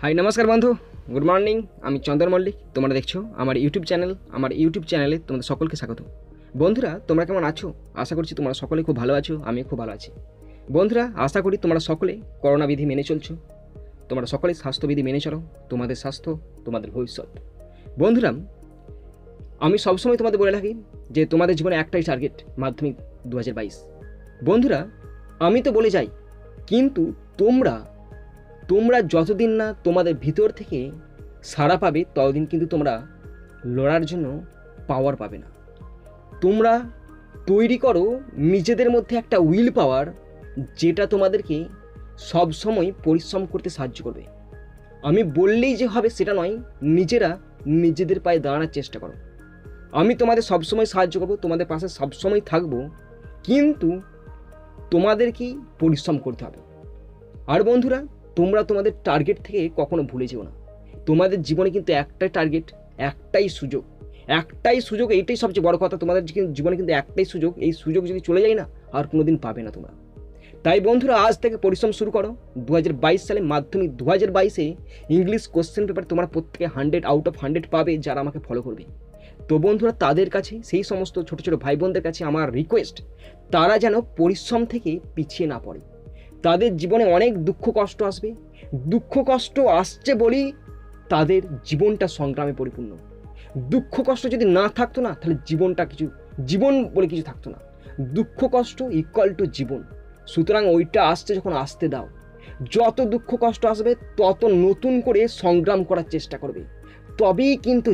High নমস্কার বন্ধু, good morning. আমি চন্দন মল্লিক। তোমরা দেখছো আমার ইউটিউব চ্যানেল। আমার ইউটিউব চ্যানেলে তোমাদের সকলকে স্বাগত। বন্ধুরা, তোমরা কেমন আছো? আশা করছি তোমরা সকলে খুব ভালো আছো। আমি খুব ভালো আছি। বন্ধুরা, আশা করি তোমরা সকলে করোনা বিধি মেনে চলছো। তোমরা সকলে স্বাস্থ্যবিধি মেনে চলো। তোমাদের স্বাস্থ্য তোমাদের ভবিষ্যৎ। বন্ধুরা, আমি সবসময় তোমাদের বলে রাখি যে তোমাদের জীবনে একটাই টার্গেট, মাধ্যমিক 2022। বন্ধুরা, আমি তো বলে যাই, কিন্তু তোমরা যতদিন না তোমাদের ভিতর থেকে সাড়া পাবে ততদিন কিন্তু তোমরা লড়ার জন্য পাওয়ার পাবে না। তোমরা তৈরি করো নিজেদের মধ্যে একটা উইল পাওয়ার, যেটা তোমাদেরকে সবসময় পরিশ্রম করতে সাহায্য করবে। আমি বললেই যে হবে সেটা নয়, নিজেরা নিজেদের পায়ে দাঁড়ানোর চেষ্টা করো। আমি তোমাদের সবসময় সাহায্য করবো, তোমাদের পাশে সবসময় থাকবো, কিন্তু তোমাদেরকেই পরিশ্রম করতে হবে। আর বন্ধুরা, তোমরা তোমাদের টার্গেট থেকে কখনো ভুলে যেও না। তোমাদের জীবনে কিন্তু একটাই টার্গেট, একটাই সুযোগ, এইটাই সবচেয়ে বড় কথা। তোমাদের জীবনে কিন্তু একটাই সুযোগ, এই সুযোগ যদি চলে যায় না, আর কোনোদিন পাবে না তোমরা। তাই বন্ধুরা, আজ থেকে পরিশ্রম শুরু করো। 2022 সালে মাধ্যমিক 2022-এ ইংলিশ কোশ্চেন পেপার তোমরা প্রত্যেকে 100 আউট অফ 100 পাবে, যারা আমাকে ফলো করবে। তো বন্ধুরা, তাদের কাছে, সেই সমস্ত ছোট ছোট ভাই বোনদের কাছে আমার রিকোয়েস্ট, তারা যেন পরিশ্রম থেকে পিছিয়ে না পড়ে। তাদের জীবনে অনেক দুঃখ কষ্ট আসবে, দুঃখ কষ্ট আসছে বলেই তাদের জীবনটা সংগ্রামে পরিপূর্ণ। দুঃখ কষ্ট যদি না থাকতো না, তাহলে জীবন বলে কিছু থাকতো না। দুঃখ কষ্ট ইকুয়াল টু জীবন। সুতরাং ওইটা আসছে যখন আসতে দাও। যত দুঃখ কষ্ট আসবে তত নতুন করে সংগ্রাম করার চেষ্টা করবে, তবেই কিন্তু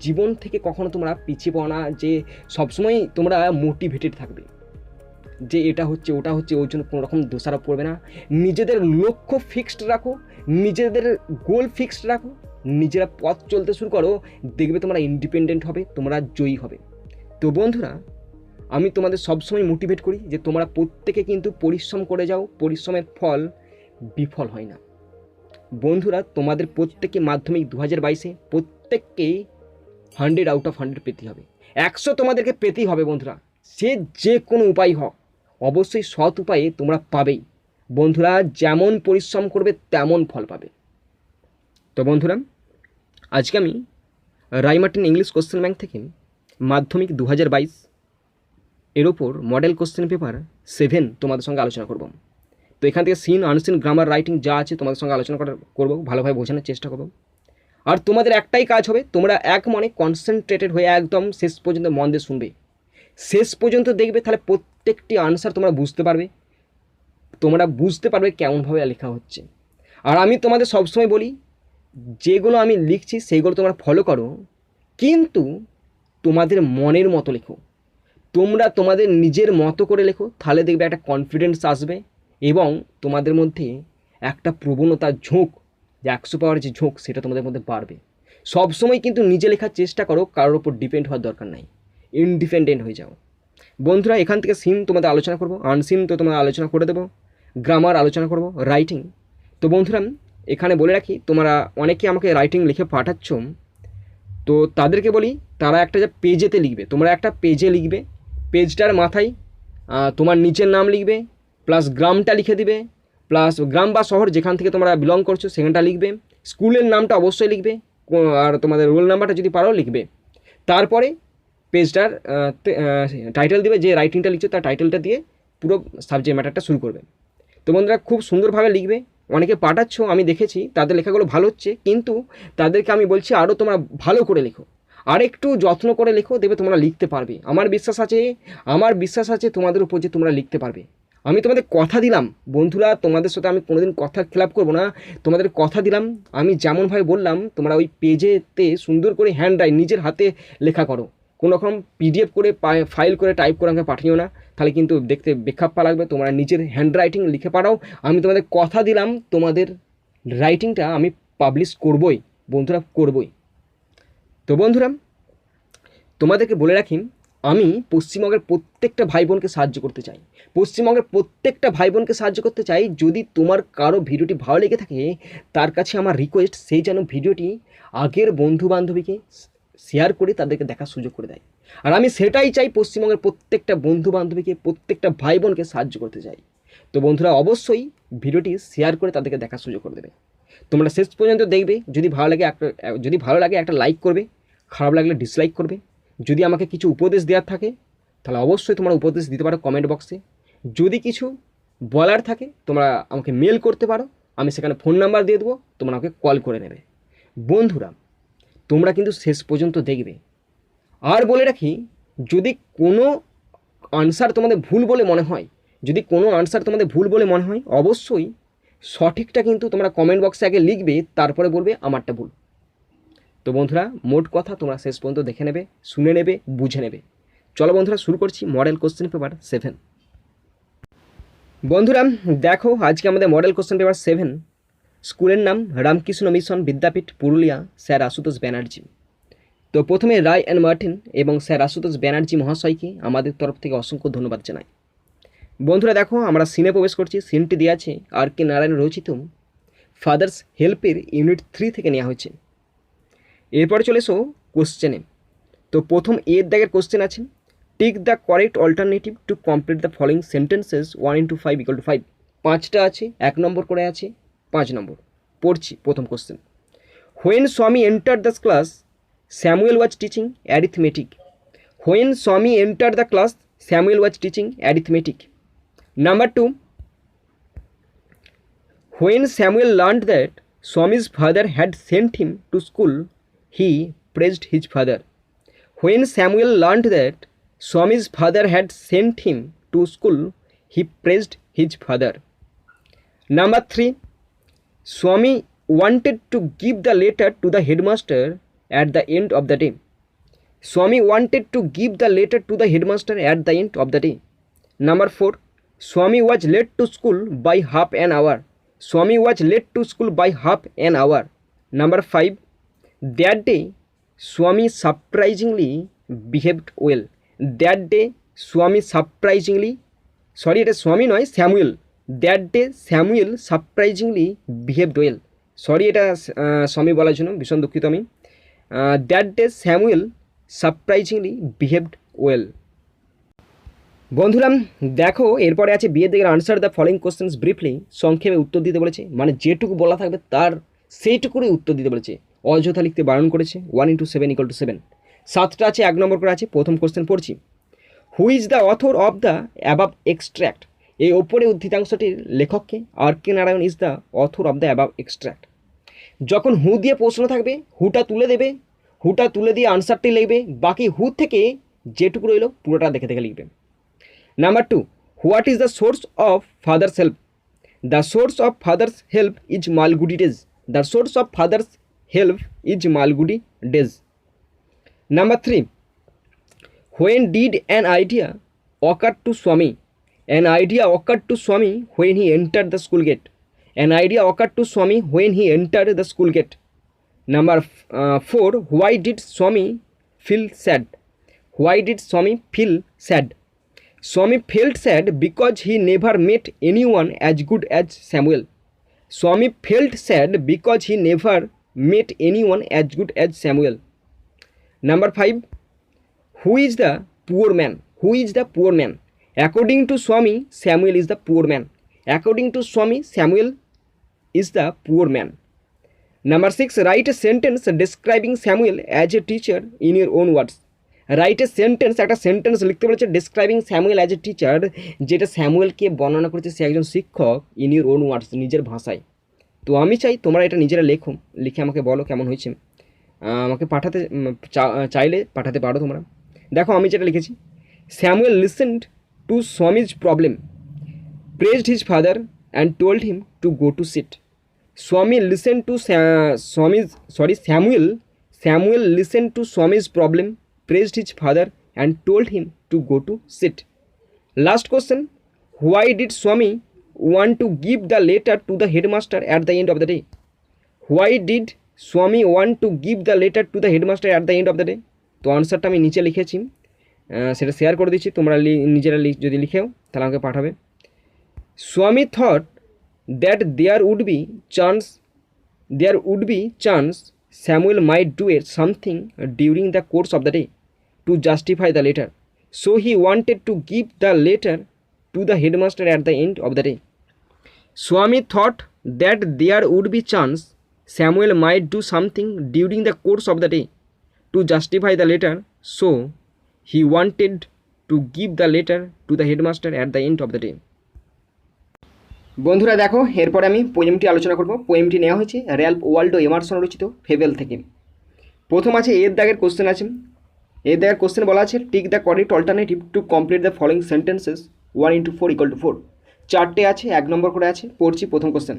জীবন থেকে কখনো তোমরা পিছিয়ে পড়ো না, যে সবসময় তোমরা মোটিভেটেড থাকবে যে এটা হচ্ছে ওটা হচ্ছে, ওই জন্য কোনো রকম দোষারোপ করবে না। নিজেদের লক্ষ্য ফিক্সড রাখো, নিজেদের গোল ফিক্সড রাখো, নিজেরা পথ চলতে শুরু করো, দেখবে তোমরা ইন্ডিপেন্ডেন্ট হবে, তোমরা জয়ী হবে। তো বন্ধুরা, আমি তোমাদের সবসময় মোটিভেট করি যে তোমরা প্রত্যেকে কিন্তু পরিশ্রম করে যাও, পরিশ্রমের ফল বিফল হয় না। বন্ধুরা, তোমাদের প্রত্যেকে মাধ্যমিক 2022-এ প্রত্যেককে 100 আউট অফ 100 পেতে হবে। 100 তোমাদেরকে পেতেই হবে বন্ধুরা, সে যে কোনো উপায় হোক, অবশ্যই সৎ উপায়ে তোমরা পাবেই। বন্ধুরা, যেমন পরিশ্রম করবে তেমন ফল পাবে। তো বন্ধুরা, আজকে আমি রাইমার্টিন ইংলিশ কোশ্চেন ব্যাংক থেকে মাধ্যমিক 2022 এর ওপর মডেল কোশ্চেন পেপার 7 তোমাদের সঙ্গে আলোচনা করব। তো এখান থেকে সিন, আনসিন, গ্রামার, রাইটিং যা আছে তোমাদের সঙ্গে আলোচনা করবো, ভালোভাবে বোঝানোর চেষ্টা করবো। আর তোমাদের একটাই কাজ হবে, তোমরা এক মনে কনসেন্ট্রেটেড হয়ে একদম শেষ পর্যন্ত মন দিয়ে শুনবে, শেষ পর্যন্ত দেখবে, তাহলে প্রত্যেকটি আনসার তোমরা বুঝতে পারবে কেমনভাবে লেখা হচ্ছে। আর আমি তোমাদের সবসময় বলি, যেগুলো আমি লিখছি সেইগুলো তোমরা ফলো করো, কিন্তু তোমাদের মনের মতো লেখো। তোমরা তোমাদের নিজের মতো করে লেখো, তাহলে দেখবে একটা কনফিডেন্স আসবে, এবং তোমাদের মধ্যে একটা প্রবণতা, ঝোঁক, যে 100 পাওয়ার যে ঝোঁক, সেটা তোমাদের মধ্যে বাড়বে। সবসময় কিন্তু নিজে লেখার চেষ্টা করো, কারোর ওপর ডিপেন্ড হওয়ার দরকার নাই, ইন্ডিপেন্ডেন্ট হয়ে যাও। বন্ধুরা, এখান থেকে সিন তোমাদের আলোচনা করবো, আনসিন তো তোমাদের আলোচনা করে দেবো, গ্রামার আলোচনা করবো, রাইটিং। তো বন্ধুরা, এখানে বলে রাখি, তোমরা অনেকে আমাকে রাইটিং লিখে পাঠাচ্ছ, তো তাদেরকে বলি, তারা একটা যে পেজেতে লিখবে, তোমরা একটা পেজে লিখবে, পেজটার মাথায় তোমার নিচের নাম লিখবে, প্লাস গ্রামটা লিখে দিবে, প্লাস গ্রাম বা শহর যেখান থেকে তোমরা বিলং করছো সেখানটা লিখবে, স্কুলের নামটা অবশ্যই লিখবে, আর তোমাদের রোল নাম্বারটা যদি পারো লিখবে। তারপরে পেজটার টাইটেল দিবে, যে রাইটিংটা লিখছো তার টাইটেলটা দিয়ে পুরো সাবজেক্ট ম্যাটারটা শুরু করবে। তো বন্ধুরা, খুব সুন্দরভাবে লিখবে। অনেকে পাঠাচ্ছ, আমি দেখেছি তাদের লেখাগুলো ভালো হচ্ছে, কিন্তু তাদেরকে আমি বলছি আরও তোমরা ভালো করে লেখো, আর একটু যত্ন করে লেখো, দেখবে তোমরা লিখতে পারবে। আমার বিশ্বাস আছে তোমাদের উপর যে তোমরা লিখতে পারবে। আমি তোমাদের কথা দিলাম বন্ধুরা, তোমাদের সাথে আমি কোনোদিন কথা খেলাপ করবো না। তোমাদের কথা দিলাম, আমি যেমনভাবে বললাম তোমরা ওই পেজেতে সুন্দর করে হ্যান্ড রাইট নিজের হাতে লেখা করো। কোনো রকম পিডিএফ করে ফাইল করে টাইপ করে আমাকে পাঠিও না, তাহলে কিন্তু দেখতে বেখাপ্পা লাগবে। তোমরা নিজের হ্যান্ড রাইটিং লিখে পাঠাও। আমি তোমাদের কথা দিলাম, তোমাদের রাইটিংটা আমি পাবলিশ করবই বন্ধুরা, করবই। তো বন্ধুরা, তোমাদেরকে বলে রাখি, আমি পশ্চিমবঙ্গের প্রত্যেকটা ভাই বোনকে সাহায্য করতে চাই। যদি তোমার কারো ভিডিওটি ভালো লেগে থাকে, তার কাছে আমার রিকোয়েস্ট, সেই যেন ভিডিওটি আগের বন্ধু বান্ধবীকে শেয়ার করে তাদেরকে দেখার সুযোগ করে দেয়। আর আমি সেটাই চাই, পশ্চিমবঙ্গের প্রত্যেকটা বন্ধু বান্ধবীকে, প্রত্যেকটা ভাই বোনকে সাহায্য করতে চাই। তো বন্ধুরা, অবশ্যই ভিডিওটি শেয়ার করে তাদেরকে দেখার সুযোগ করে দেবে। তোমরা শেষ পর্যন্ত দেখবে, যদি ভালো লাগে একটা লাইক করবে, খারাপ লাগলে ডিসলাইক করবে। যদি আমাকে কিছু উপদেশ দেওয়ার থাকে তাহলে অবশ্যই তোমরা উপদেশ দিতে পারো কমেন্ট বক্সে। যদি কিছু বলার থাকে তোমরা আমাকে মেল করতে পারো, আমি সেখানে ফোন নাম্বার দিয়ে দেবো, তোমরা আমাকে কল করে নেবে। বন্ধুরা তোমরা কিন্তু শেষ পর্যন্ত দেখবে। আর বলে রাখি, যদি কোনো আনসার তোমাদের ভুল বলে মনে হয়, অবশ্যই সঠিকটা কিন্তু তোমরা কমেন্ট বক্সে আগে লিখবে, তারপরে বলবে আমারটা ভুল। তো বন্ধুরা মোট কথা তোমরা শেষ পর্যন্ত দেখে নেবে, শুনে নেবে, বুঝে নেবে। চলো বন্ধুরা শুরু করছি মডেল কোশ্চেন পেপার 7। বন্ধুরা দেখো, আজকে আমাদের মডেল কোশ্চেন পেপার 7, স্কুলের নাম রামকৃষ্ণ মিশন বিদ্যাপীঠ, পুরুলিয়া, স্যার আশুতোষ ব্যানার্জি। তো প্রথমে রায় অ্যান্ড মার্টিন এবং স্যার আশুতোষ ব্যানার্জি মহাশয়কে আমাদের তরফ থেকে অসংখ্য ধন্যবাদ জানাই। বন্ধুরা দেখো, আমরা সিনে প্রবেশ করছি। সিনটি দেওয়া আছে আর কে নারায়ণ রচিত ফাদার্স হেল্পের ইউনিট 3 থেকে নেওয়া হয়েছে। এরপরে চলে এসো কোশ্চেনে। তো প্রথম এর দাগের কোশ্চেন আছে, tick the correct alternative to complete the following sentences 1 × 5 = 5। 5টা আছে, 1 নম্বর করে আছে, 5 নম্বর। পড়ছি প্রথম question. When Swami enter the class Samuel was teaching arithmetic. When Swami enter the class Samuel was teaching arithmetic. Number 2, when Samuel learned that Swami's father had sent him to school, he praised his father. When Samuel learned that Swami's father had sent him to school, he praised his father. Number 3, Swami wanted to give the letter to the headmaster at the end of the day. Swami wanted to give the letter to the headmaster at the end of the day. Number 4, Swami was late to school by half an hour. Swami was late to school by half an hour. Number 5, that day Swami surprisingly behaved well. That day Swami surprisingly, sorry এটা স্বামী নয়, Samuel. That day Samuel surprisingly behaved well. Sorry এটা স্বামী বলার জন্য ভীষণ দুঃখিত আমি। That day Samuel surprisingly behaved well. বন্ধুরা দেখো, এরপরে আছে বিয়ের দিকের answer the following questions briefly. সংক্ষেপে উত্তর দিতে বলেছে, মানে যেটুকু বলা থাকবে তার সেইটুকুরই উত্তর দিতে বলেছে, অযথা লিখতে বারণ করেছে। 1 × 7 = 7। 7টা আছে, 1 নম্বর করে আছে। প্রথম কোশ্চেন পড়ছি, who is the author of the above extract. এই ওপরে উদ্ধৃতাংশটির লেখককে। R K Narayan is the author of the above extract. যখন হু দিয়ে প্রশ্ন থাকবে হুটা তুলে দেবে, হুটা তুলে দিয়ে আনসারটি লিখবে, বাকি হু থেকে যেটুকু রইল পুরোটা দেখে দেখে লিখবে। Number 2, what is the source of father's help? The source of father's help is Malgudi days. The source of father's help is Malgudi days. Number 3, when did an idea occur to Swami? An idea occurred to Swami when he entered the school gate. An idea occurred to Swami when he entered the school gate. Number 4, why did Swami feel sad? Why did Swami feel sad? Swami felt sad because he never met anyone as good as Samuel. Swami felt sad because he never met anyone as good as Samuel. Number 5, who is the poor man? Who is the poor man? According to Swami, Samuel is the poor man. According to Swami, Samuel is the poor man. Number 6, write a sentence describing Samuel as a teacher in your own words. Write a sentence, একটা sentence লিখতে বলেছে describing Samuel as a teacher, যেটা স্যামুয়েলকে বর্ণনা করেছে সে একজন শিক্ষক, in your own words, নিজের ভাষায়। তো আমি চাই তোমরা এটা নিজেরা লেখো, লিখে আমাকে বলো কেমন হয়েছে। আমাকে পাঠাতে চাইলে পাঠাতে পারো তোমরা। দেখো আমি যেটা লিখেছি, Samuel listened to Swami's problem, praised his father and told him to go to sit. Swami listen to Samuel listen to Swami's problem, praised his father and told him to go to sit. Last question, why did Swami want to give the letter to the headmaster at the end of the day? Why did Swami want to give the letter to the headmaster at the end of the day? তো আনসারটা আমি নিচে লিখেছি, সেটা share করে দিচ্ছি, তোমরা নিজেরা যদি লিখেও তাহলে আমাকে পাঠাবে। Swami thought that there would be chance Samuel might do something during the course of the day to justify the letter. So he wanted to give the letter to the headmaster at the end of the day. Swami thought that there would be chance Samuel might do something during the course of the day to justify the letter, so he wanted to give the letter to the headmaster at the end of the day. বন্ধুরা দেখো, এরপরে আমি পোয়েমটি আলোচনা করব। পোয়েমটি নেওয়া হয়েছে Ralph Waldo Emerson রচিত fable থেকে। প্রথম আছে এর দাগের কোশ্চেন আছে। এর দাগের কোশ্চেন বলা আছে tick the correct alternative to complete the following sentences 1 × 4 = 4। চারটে আছে, 1 নম্বর করে আছে। পড়ছি প্রথম কোশ্চেন।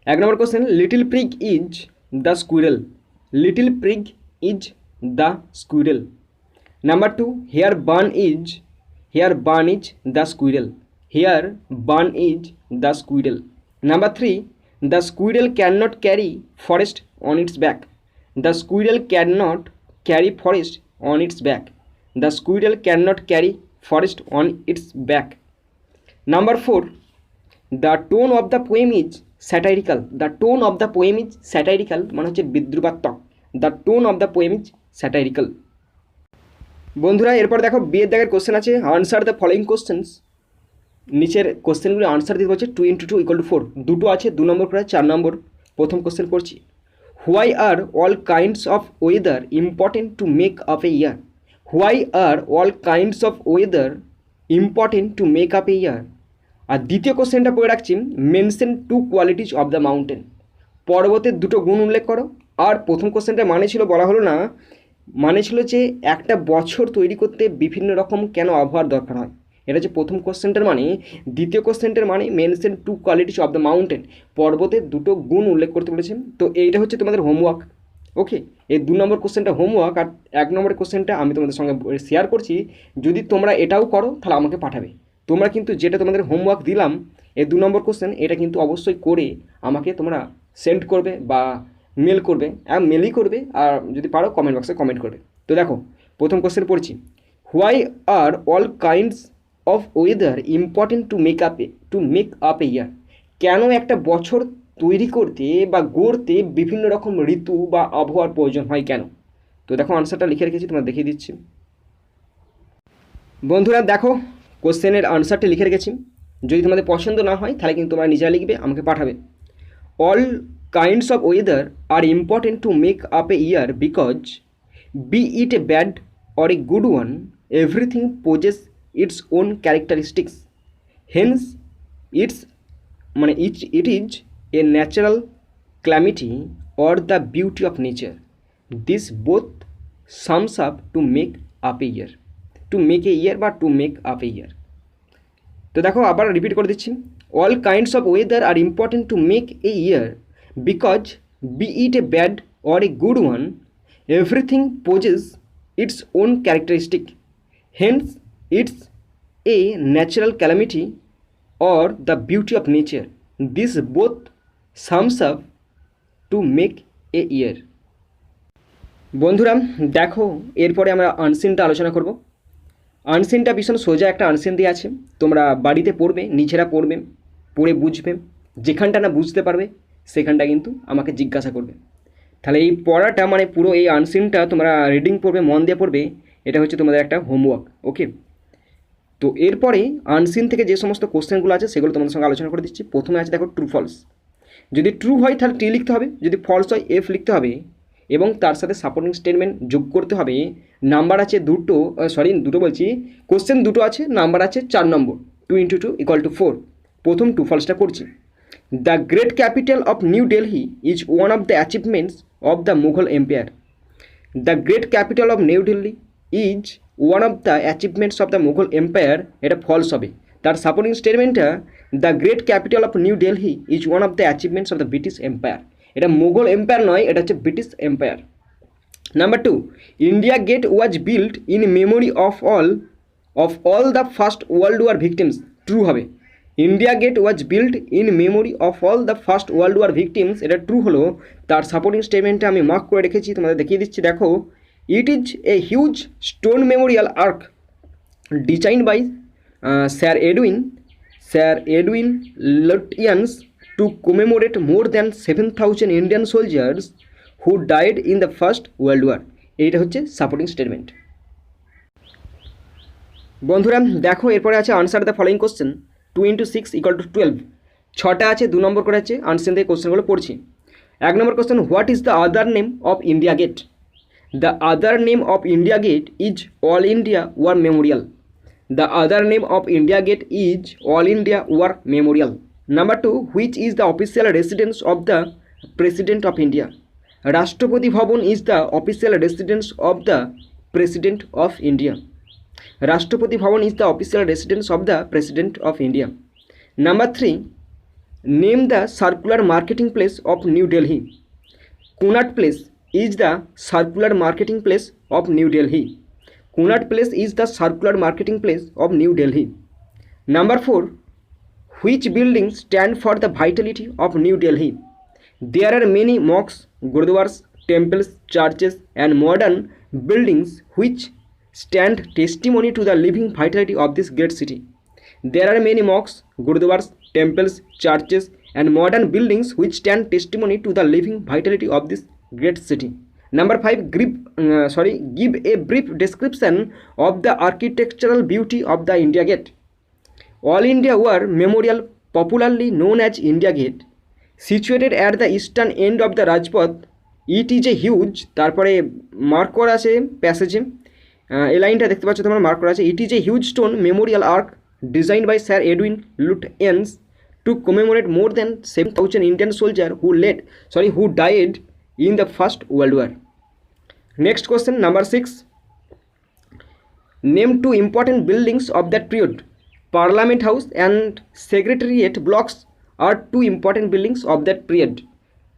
1 নম্বর question, little prig is the squirrel. Little prig is the squirrel. Number 2, here bun is the squirrel. Here bun is the squirrel. Number 3, the squirrel can not carry forest on its back. The squirrel can not carry forest on its back. The squirrel can not carry forest on its back. Number 4, the tone of the poem is satirical. The tone of the poem is satirical মানে হচ্ছে বিদ্রুপাত্মক। The tone of the poem is satirical. বন্ধুরা এরপর দেখো বিয়ের দাগের question আছে answer the following questions. নিচের কোশ্চেনগুলো আনসার দিতে বলছে 2 × 2 = 4। দুটো আছে, 2 নম্বর করে 4 নম্বর। প্রথম কোশ্চেন করছি, why are all kinds of weather important to make up a year. Why are all kinds of weather important to make up a year. আর দ্বিতীয় কোশ্চেনটা পড়ে রাখছি, mention 2 qualities of the mountain. পর্বতের 2টো গুণ উল্লেখ করো। আর প্রথম কোশ্চেনটা মানে ছিল, বলা হলো না, মানে ছিল যে একটা বছর তৈরি করতে বিভিন্ন রকম কেন আবহাওয়ার দরকার হয়। এটা হচ্ছে প্রথম কোশ্চেনটার মানে। দ্বিতীয় কোশ্চেনটার মানে mention 2 qualities of the mountain, পর্বতের 2টো গুণ উল্লেখ করতে বলেছে। তো এইটা হচ্ছে তোমাদের হোমওয়ার্ক। ওকে, এই 2 নম্বর কোশ্চেনটা হোমওয়ার্ক, আর 1 নম্বরের কোশ্চেনটা আমি তোমাদের সঙ্গে শেয়ার করছি। যদি তোমরা এটাও করো তাহলে আমাকে পাঠাবে। তোমরা কিন্তু যেটা তোমাদের হোমওয়ার্ক দিলাম এই 2 নম্বর কোশ্চেন, এটা কিন্তু অবশ্যই করে আমাকে তোমরা সেন্ড করবে বা মেল করবে। মেলই করবে, আর যদি পারো কমেন্ট বক্সে কমেন্ট করবে। তো দেখো প্রথম কোশ্চেন পড়ছি, why are all kinds of weather important to make up a year. কেন একটা বছর তৈরি করতে বা গড়তে বিভিন্ন রকম ঋতু বা আবহাওয়ার প্রয়োজন হয় কেন? তো দেখো আনসারটা লিখে রেখেছি, তোমরা দেখিয়ে দিচ্ছি। বন্ধুরা দেখো কোশ্চেনের আনসারটা লিখে রেখেছি। যদি তোমাদের পছন্দ না হয় তাহলে কিন্তু তোমরা নিজেরা লিখবে, আমাকে পাঠাবে। All kinds of weather are important to make up a year because be it a bad or a good one everything possesses its own characteristics, hence it is a natural calamity or the beauty of nature. This both sums up to make up a year. To make a year বা to make up a year. তো দেখো আবার repeat করে দিচ্ছি, all kinds of weather are important to make a year because be it a bad or a good one everything possesses its own characteristic, hence it's a natural calamity or the beauty of nature. This both sums up to make a year. বন্ধুরা দেখো এরপরে আমরা আনসিনটা আলোচনা করব। আনসিনটা ভীষণ সোজা একটা unseen দিয়ে আছে, তোমরা বাড়িতে পড়বে, নিজেরা পড়বে, পড়ে বুঝবে। যেখানটা না বুঝতে পারবে সেখানটা কিন্তু আমাকে জিজ্ঞাসা করবে। তাহলে এই পড়াটা মানে পুরো এই আনসিনটা তোমরা রিডিং পড়বে, মন দিয়ে পড়বে। এটা হচ্ছে তোমাদের একটা হোমওয়ার্ক। ওকে, তো এরপরে আনসিন থেকে যে সমস্ত কোশ্চেনগুলো আছে সেগুলো তোমাদের সঙ্গে আলোচনা করে দিচ্ছি। প্রথমে আছে দেখো ট্রু ফলস। যদি ট্রু হয় তাহলে টি লিখতে হবে, যদি ফলস হয় এফ লিখতে হবে এবং তার সাথে সাপোর্টিং স্টেটমেন্ট যোগ করতে হবে। নাম্বার আছে দুটো বলছি, কোশ্চেন দুটো আছে, নাম্বার আছে 4 নম্বর। 2 × 2 = 4। প্রথম ট্রু ফলসটা করছি। The great capital of New Delhi is one of the achievements of the Mughal empire. The great capital of New Delhi is one of the achievements of the Mughal empire, এটা ফলস হবে। তার সাপোর্টিং স্টেটমেন্টটা the great capital of New Delhi is one of the achievements of the British empire. এটা Mughal empire নয়, এটা হচ্ছে British empire. Number 2, India Gate was built in memory of all the First World War victims, true হবে। India Gate was built in memory of all the First World War victims, এটা true হলো। তার supporting স্টেটমেন্টটা আমি mark করে রেখেছি, তোমাদের দেখিয়ে দিচ্ছি। দেখো, it is a huge stone memorial arch designed by Sir Edwin Lutyens to commemorate more than 7,000 Indian soldiers who died in the First World War. এইটা হচ্ছে সাপোর্টিং স্টেটমেন্ট। বন্ধুরা দেখো এরপরে আছে আনসার দ্য ফলোয়িং কোশ্চেন। 2 × 6 = 12। ছটা আছে, 2 নম্বর করে আছে, আনসেন থেকে কোশ্চেনগুলো পড়ছি। 1 নম্বর question, what is the other name of India Gate? The other name of India Gate is All India War Memorial. The other name of India Gate is All India War Memorial. Number 2, which is the official residence of the president of India? Rashtrapati Bhavan is the official residence of the president of India. Rashtrapati Bhavan is the official residence of the president of India. Number 3, name the circular marketing place of New Delhi. Connaught Place is the circular marketing place of New Delhi. Connaught Place is the circular marketing place of New Delhi. Number 4, which buildings stand for the vitality of New Delhi? There are many mosques, gurudwaras, temples, churches and modern buildings which stand testimony to the living vitality of this great city. There are many mosques, gurudwaras, temples, churches and modern buildings which stand testimony to the living vitality of this great city. Number 5, give a brief description of the architectural beauty of the India Gate. All India War Memorial, popularly known as India Gate, situated at the eastern end of the Rajpath. It is a huge, তারপরে mark করা আছে প্যাসেজে, এই লাইনটা দেখতে পাচ্ছ তোমরা mark করা আছে। It is a huge stone memorial arch design by Sir Edwin Lutyens to commemorate more than 7,000 Indian soldier who died in the First World War. Next question, number 6, name 2 important buildings of that period. Parliament House and Secretariat blocks are 2 important buildings of that period.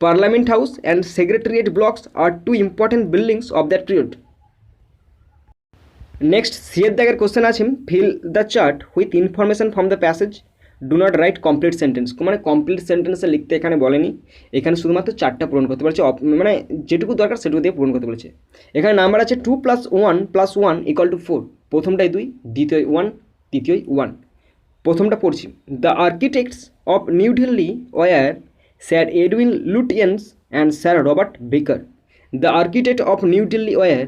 Parliament House and Secretariat blocks are 2 important buildings of that period. Next, সিয়ের দাগের question আছে, fill the chart with information from the passage. Do not write complete sentence. মানে complete সেন্টেন্সে লিখতে এখানে বলেনি, এখানে শুধুমাত্র 4টা পূরণ করতে বলেছে, মানে যেটুকু দরকার সেটুকু দিয়ে পূরণ করতে বলেছে। এখানে নাম্বার আছে 2 + 1 + 1 = 4। প্রথমটাই 2, দ্বিতীয় 1, তৃতীয় 1। প্রথমটা পড়ছি, the architects of New Delhi were Sir Edwin Lutyens and Sir Robert Baker. The architect of New Delhi were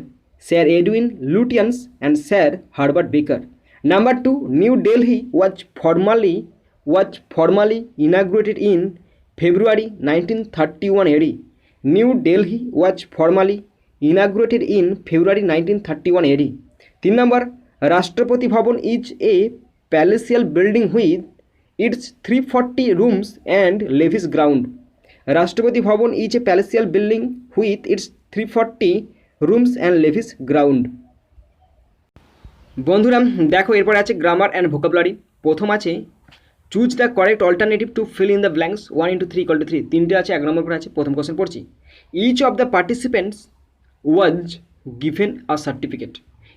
Sir Edwin Lutyens and Sir Herbert Baker. Number 2, New Delhi was formally inaugurated in February 1931 AD. New Delhi was formally inaugurated in February 1931 AD. 3 number, Rashtrapati Bhavan is a palatial building with its 340 rooms and levees ground. Rashtrapati Bhavan is a palatial building with its 340 rooms and levees ground. বন্ধুরা দেখো, এরপর আছে grammar and vocabulary. প্রথম আছে choose the correct alternative to fill in the blanks 1 × 3 = 3। 3টে আছে, 1 নম্বর করে আছে। প্রথম কোশ্চেন পড়ছি, each of the participants was given a certificate.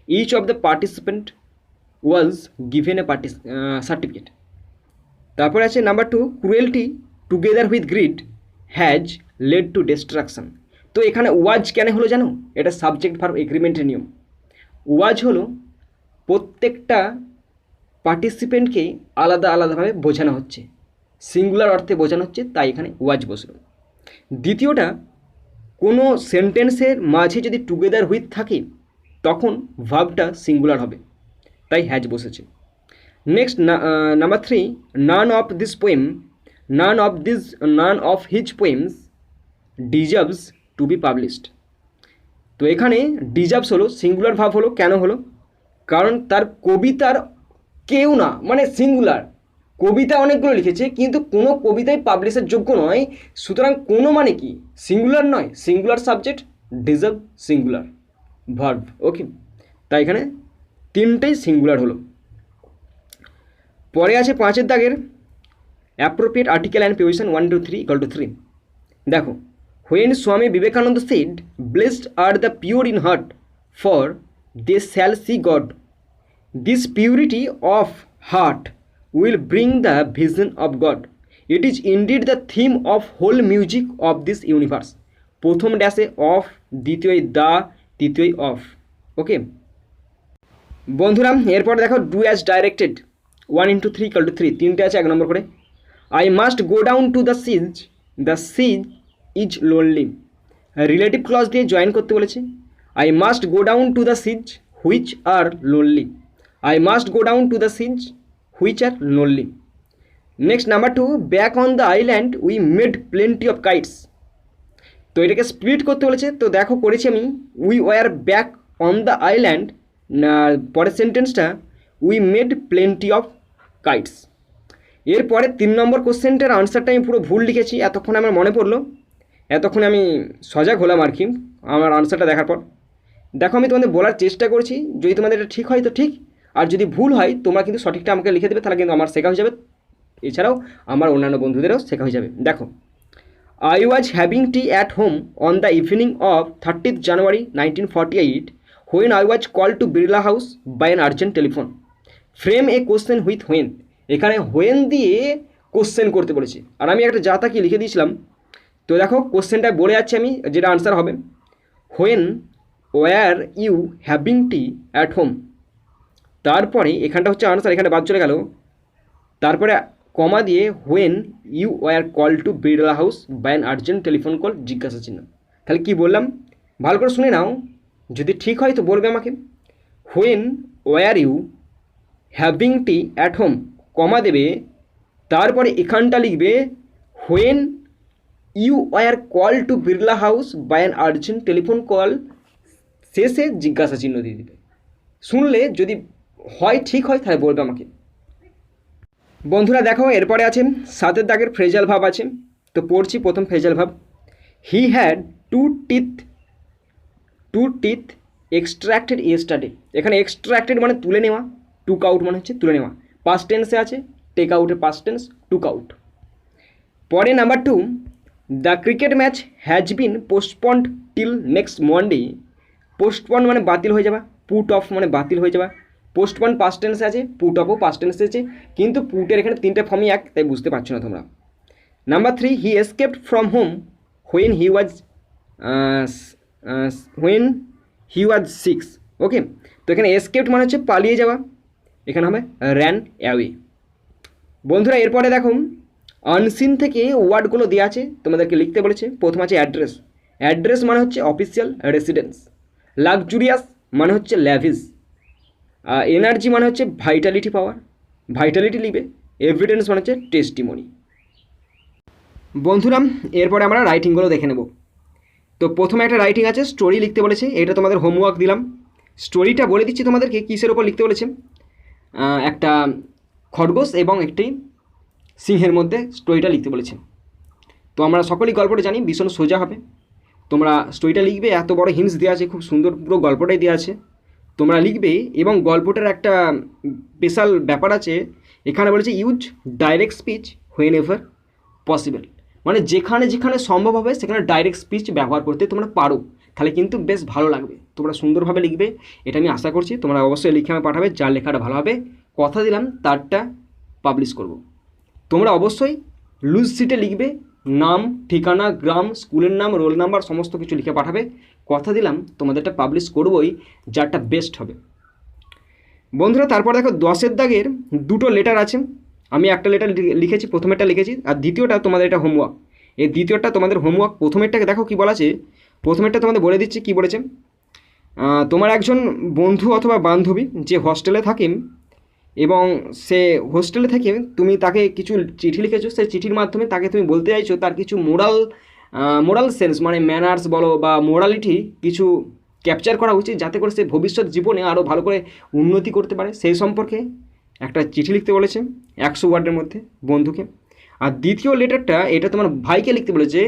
Each of the participant was given a certificate. তারপরে আছে number 2, cruelty together with greed has led to destruction. তো এখানে ওয়াজ কেন হলো জানো? এটা সাবজেক্ট ভার্ব এগ্রিমেন্টের নিয়ম। ওয়াজ হলো প্রত্যেকটা পার্টিসিপেন্টকে আলাদা আলাদাভাবে বোঝানো হচ্ছে, সিঙ্গুলার অর্থে বোঝানো হচ্ছে, তাই এখানে ওয়াজ বসলো। দ্বিতীয়টা, কোনো সেন্টেন্সের মাঝে যদি টুগেদার উইথ থাকে তখন ভার্বটা সিঙ্গুলার হবে, তাই হ্যাজ বসেছে। Next number 3, none of his poems deserves to be published. তো এখানে ডিজার্ভস হলো সিঙ্গুলার ভার্ব হলো, কেন হলো? কারণ তার কবিতার কেউ না, মানে সিঙ্গুলার, কবিতা অনেকগুলো লিখেছে কিন্তু কোনো কবিতাই পাবলিশের যোগ্য নয়, সুতরাং কোনো মানে কি সিঙ্গুলার নয়, singular subject, deserve singular verb. Okay, তাই এখানে 3টেই সিঙ্গুলার হলো। পরে আছে 5 দাগের অ্যাপ্রোপ্রিয়েট আর্টিকেল অ্যান্ড প্রিপোজিশন 1 × 3 = 3। দেখো, when Swami Vivekananda said blessed are the pure in heart for they shall see God. This purity of heart will bring the vision of God. It is indeed the theme of whole music of this universe. প্রথম ড্যাশে of, দ্বিতীয় দা, তৃতীয় of. ওকে বন্ধুরা, এরপর দেখো do as directed 1 × 3 = 3। 3টে আছে, 1 নম্বর করে, I must go down to the seas is lonely. Relative clause দিয়ে জয়েন করতে বলেছে। I must go down to the seas which are lonely. I must go down to the siege which are lonely. Next number 2, back on the island we made plenty of kites. তো এটাকে split করতে বলেছে, তো দেখো করেছি আমি, we were back on the island, পরের সেন্টেন্সটা we made plenty of kites. এরপরে 3 নম্বর কোশ্চেনটার আনসারটা আমি পুরো ভুল লিখেছি, এতক্ষণ আমার মনে পড়লো, এতক্ষণে আমি সজাগ হলাম আর কি আমার আনসারটা দেখার পর। দেখো আমি তোমাদের বলার চেষ্টা করছি, যদি তোমাদের এটা ঠিক হয় তো ঠিক, আর যদি ভুল হয় তোমরা কিন্তু সঠিকটা আমাকে লিখে দেবে, তাহলে কিন্তু আমার শেখা হয়ে যাবে, এছাড়াও আমার অন্যান্য বন্ধুদেরও শেখা হয়ে যাবে। দেখো, I was having tea at home on the evening of 30th January 1948 when I was called to Birla House by an urgent telephone. Frame a question with when. এখানে when দিয়ে কোশ্চেন করতে বলেছি, আর আমি একটা যা তা কি লিখে দিয়েছিলাম। তো দেখো কোশ্চেনটা বলে যাচ্ছে আমি, যেটা আনসার হবে when were you having tea at home, তারপরে এখানটা হচ্ছে আনসার, এখানে বাদ চলে গেল, তারপরে কমা দিয়ে when you were called to Birla house by an urgent telephone call, জিজ্ঞাসা চিহ্ন। তাহলে কি বললাম ভালো করে শুনে নাও, যদি ঠিক হয় তো বলবে আমাকে। when were you having tea at home, কমা দেবে, তারপরে এখানটা লিখবে when you were called to Birla house by an urgent telephone call, শেষে জিজ্ঞাসা চিহ্ন দিয়ে দিবে। শুনলে যদি হয় ঠিক হয় তাহলে বলবে আমাকে। বন্ধুরা দেখো এরপরে আছে 7 দাগের ফ্রেজাল ভাব আছে, তো পড়ছি প্রথম ফ্রেজাল ভাব। He had to teeth এক্সট্র্যাক্টেড yesterday. এখানে এক্সট্র্যাক্টেড মানে তুলে নেওয়া, টুক আউট মানে হচ্ছে তুলে নেওয়া, পাস্ট টেন্সে আছে, টেক আউটের পাস্ট টেন্স টুক আউট। পরে number 2, the cricket match has been postponed till next Monday. Postponed মানে বাতিল হয়ে যাওয়া, পুট অফ মানে বাতিল হয়ে যাওয়া, পোস্টপন্ড পাস্ট টেন্সে আছে, পুট অফও পাস্ট টেন্সে আছে, কিন্তু পুটের এখানে 3টে ফর্মই এক, তাই বুঝতে পারছো না তোমরা। Number 3, he escaped from home when he was 6। Okay, তো এখানে এসকেপড মানে হচ্ছে পালিয়ে যাওয়া, এখানে হবে র্যান অ্যাওয়ে। বন্ধুরা এরপরে দেখো আনসিন থেকে ওয়ার্ডগুলো দেওয়া আছে, তোমাদেরকে লিখতে বলেছে। প্রথম আছে অ্যাড্রেস, অ্যাড্রেস মানে হচ্ছে অফিসিয়াল রেসিডেন্স। লাক্সুরিয়াস মানে হচ্ছে ল্যাভিস। এনার্জি মানে হচ্ছে ভাইটালিটি পাওয়ার, ভাইটালিটি লিখবে। এভিডেন্স মানে হচ্ছে টেস্টিমনি। বন্ধুরা এরপরে আমরা রাইটিংগুলো দেখে নেব। তো প্রথমে একটা রাইটিং আছে, স্টোরি লিখতে বলেছে, এটা তোমাদের হোমওয়ার্ক দিলাম। স্টোরিটা বলে দিচ্ছি তোমাদেরকে কিসের ওপর লিখতে বলেছে। একটা খরগোশ এবং একটি সিংহের মধ্যে স্টোরিটা লিখতে বলেছে। তো আমরা সকলেই গল্পটা জানি, ভীষণ সোজা হবে। তোমরা স্টোরিটা লিখবে, এত বড় হিন্টস দেওয়া আছে, খুব সুন্দর পুরো গল্পটাই দেওয়া আছে, তোমরা লিখবে। এবং গল্পটার একটা স্পেশাল ব্যাপার আছে, এখানে বলেছে use direct speech when ever possible, মানে যেখানে যেখানে সম্ভব হবে সেখানে ডাইরেক্ট স্পিচ ব্যবহার করতে তোমরা পারো, তাহলে কিন্তু বেশ ভালো লাগবে। তোমরা সুন্দরভাবে লিখবে, এটা আমি আশা করছি। তোমরা অবশ্যই লিখে আমাকে পাঠাবে, যার লেখাটা ভালো হবে কথা দিলাম তারটা পাবলিশ করব। তোমরা অবশ্যই লুজ শিটে লিখবে, নাম, ঠিকানা, গ্রাম, স্কুলের নাম, রোল নাম্বার সমস্ত কিছু লিখে পাঠাবে, কথা দিলাম তোমাদেরটা পাবলিশ করবই, যারটা বেস্ট হবে। বন্ধুরা তারপর দেখো 10 দাগের 2টো লেটার আছে, আমি একটা লেটার লিখেছি, প্রথমেরটা লিখেছি, আর দ্বিতীয়টা তোমাদের এটা হোমওয়ার্ক। এই দ্বিতীয়টা তোমাদের হোমওয়ার্ক। প্রথমেরটাকে দেখো কী বলা আছে, প্রথমেরটা তোমাদের বলে দিচ্ছি কী বলেছে। তোমার একজন বন্ধু অথবা বান্ধবী যে হস্টেলে থাকেন এবং সে হোস্টেলে থেকে তুমি তাকে কিছু চিঠি লিখেছো, সেই চিঠির মাধ্যমে তাকে তুমি বলতে চাইছো তার কিছু মোরাল সেন্স মানে ম্যানার্স বলো বা মোরালিটি কিছু ক্যাপচার করা উচিত, যাতে করে সে ভবিষ্যৎ জীবনে আরও ভালো করে উন্নতি করতে পারে, সেই সম্পর্কে একটা চিঠি লিখতে বলেছে 100 ওয়ার্ডের মধ্যে বন্ধুকে। আর দ্বিতীয় লেটারটা এটা তোমার ভাইকে লিখতে বলেছে,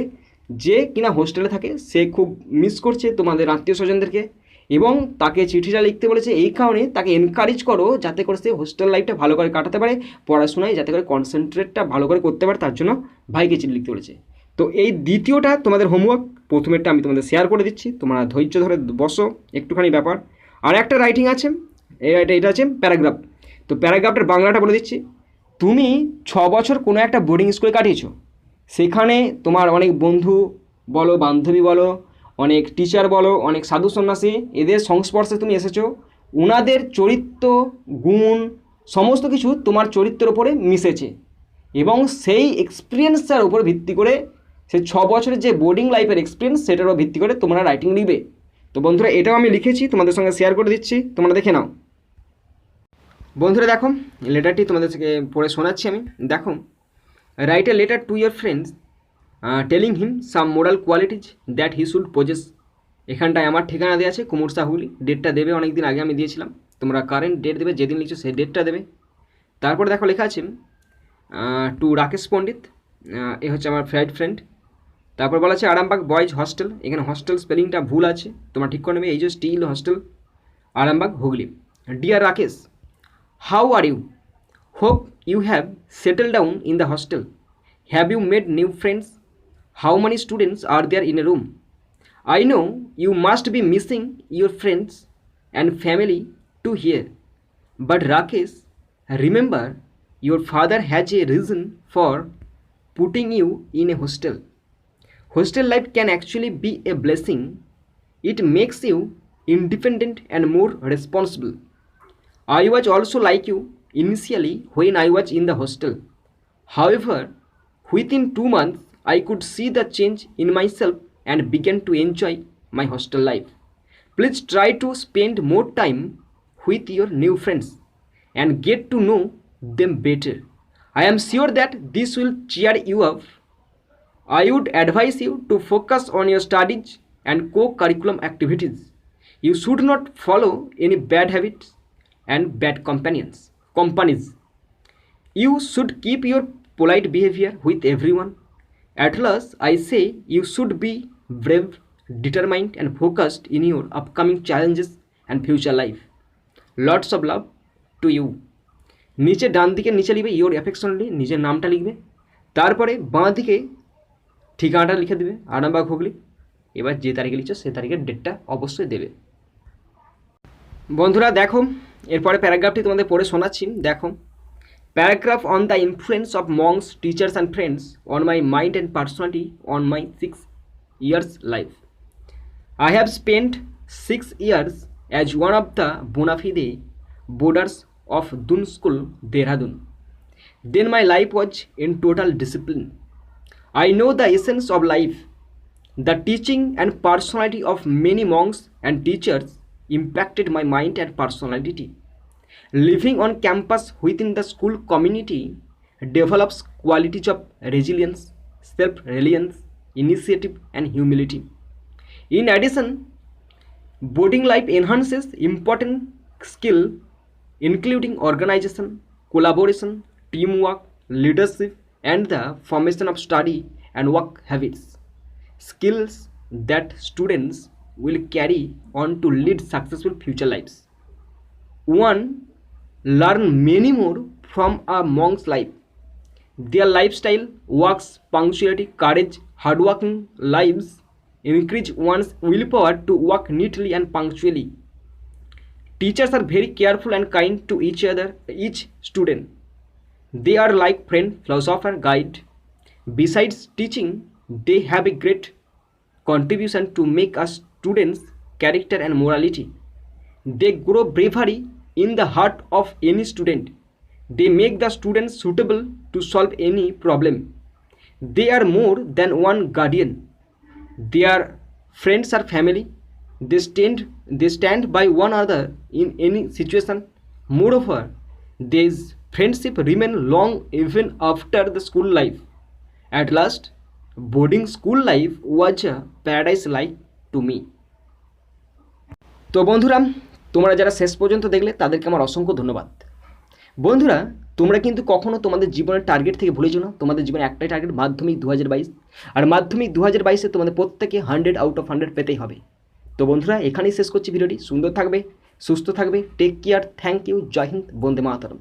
যে কিনা হোস্টেলে থাকে, সে খুব মিস করছে তোমাদের আত্মীয় স্বজনদেরকে, এবং তাকে চিঠিটা লিখতে বলেছে এই কারণে তাকে এনকারেজ করো যাতে করে সে হোস্টেল লাইফটা ভালো করে কাটাতে পারে, পড়াশোনায় যাতে করে কনসেন্ট্রেটটা ভালো করে করতে পারে, তার জন্য ভাইকে চিঠি লিখতে বলেছে। তো এই দ্বিতীয়টা তোমাদের হোমওয়ার্ক, প্রথমেরটা আমি তোমাদের শেয়ার করে দিচ্ছি, তোমরা ধৈর্য ধরে বসো, একটুখানি ব্যাপার। আর একটা রাইটিং আছে, এটা আছে প্যারাগ্রাফ। তো প্যারাগ্রাফটার বাংলাটা বলে দিচ্ছি। তুমি 6 বছর কোনো একটা বোর্ডিং স্কুলে কাটিয়েছো, সেখানে তোমার অনেক বন্ধু বলো, বান্ধবী বলো, অনেক টিচার বলো, অনেক সাধু সন্ন্যাসী, এদের সংস্পর্শে তুমি এসেছো, ওনাদের চরিত্র, গুণ সমস্ত কিছু তোমার চরিত্রের ওপরে মিশেছে, এবং সেই এক্সপিরিয়েন্সটার উপর ভিত্তি করে, সেই 6 বছরের যে বোর্ডিং লাইফের এক্সপিরিয়েন্স, সেটার উপর ভিত্তি করে তোমরা রাইটিং লিখবে। তো বন্ধুরা এটাও আমি লিখেছি, তোমাদের সঙ্গে শেয়ার করে দিচ্ছি, তোমরা দেখে নাও। বন্ধুরা দেখো লেটারটি তোমাদেরকে পড়ে শোনাচ্ছি আমি। দেখো write a letter to your friends telling him some moral qualities that he should possess. এখানটায় আমার ঠিকানা দেওয়া আছে কুমুরসা হুগলি, ডেটটা দেবে অনেক দিন আগে আমি দিয়েছিলাম, তোমরা কারেন্ট ডেট দেবে, যেদিন লিখছো সেই ডেটটা দেবে। তারপরে দেখো লেখা আছে টু রাকেশ পণ্ডিত, এ হচ্ছে আমার ফ্রেন্ড। তারপর বলা আছে আরামবাগ বয়েজ হস্টেল, এখানে হস্টেল স্পেলিংটা ভুল আছে, তোমরা ঠিক করে নেবে, এই যে স্টিল hostel Arambagh Hooghly. Dear Rakesh, how are you? Hope you have settle down in the hostel. Have you made new friends? How many students are there in a room? I know you must be missing your friends and family too here. But Rakesh, remember your father has a reason for putting you in a hostel. Hostel life can actually be a blessing. It makes you independent and more responsible. I was also like you initially when I was in the hostel. However, within 2 months, I could see the change in myself and began to enjoy my hostel life. Please try to spend more time with your new friends and get to know them better. I am sure that this will cheer you up. I would advise you to focus on your studies and co-curriculum activities. You should not follow any bad habits and bad companies. You should keep your polite behavior with everyone. At last, I say you should be brave, determined, and focused in your upcoming challenges and future life. Lots of love to you. নিচে ডান দিকে নিচে লিখবে your অ্যাফেকশনলি, নিজের নামটা লিখবে, তারপরে বাঁ দিকে ঠিকানাটা লিখে দেবে আরামবাগ হুগলি। এবার যে তারিখে লিখছো সে তারিখের ডেটটা অবশ্যই দেবে। বন্ধুরা দেখো, এরপরে প্যারাগ্রাফটি তোমাদের পড়ে শোনাচ্ছি, দেখো। Paragraph on the influence of monks, teachers and friends on my mind and personality on my 6 years life. I have spent 6 years as one of the bona fide boarders of Dun School, Dehradun. Then my life was in total discipline. I know the essence of life. The teaching and personality of many monks and teachers impacted my mind and personality. Living on campus within the school community develops qualities of resilience, self-reliance, initiative, and humility. In addition, boarding life enhances important skill including organization, collaboration, teamwork, leadership, and the formation of study and work habits. Skills that students will carry on to lead successful future lives. One learn many more from a monk's life. Their lifestyle, works, punctuality, courage, hardworking lives increase one's willpower to work neatly and punctually. Teachers are very careful and kind to each student. They are like friend, philosopher, guide. Besides teaching, they have a great contribution to make a student's character and morality. They grow bravery in the heart of any student. They make the students suitable to solve any problem. They are more than one guardian. Their friends are family. They stand by one another in any situation. Moreover, these friendship remain long even after the school life. At last, boarding school life was a paradise like to me. তো বন্ধুরা, তোমরা যারা শেষ পর্যন্ত দেখলে তাদেরকে আমার অসংখ্য ধন্যবাদ। বন্ধুরা, তোমরা কিন্তু কখনো তোমাদের জীবনের টার্গেট থেকে ভুলে যেও না। তোমাদের জীবনে একটাই টার্গেট, মাধ্যমিক 2022। আর মাধ্যমিক 2022-এ তোমাদের প্রত্যেকে 100 আউট অফ 100 পেতেই হবে। তো বন্ধুরা, এখানেই শেষ করছি ভিডিওটি। সুন্দর থাকবে, সুস্থ থাকবে, টেক কেয়ার, থ্যাংক ইউ, জয় হিন্দ, বন্দে মাতরম।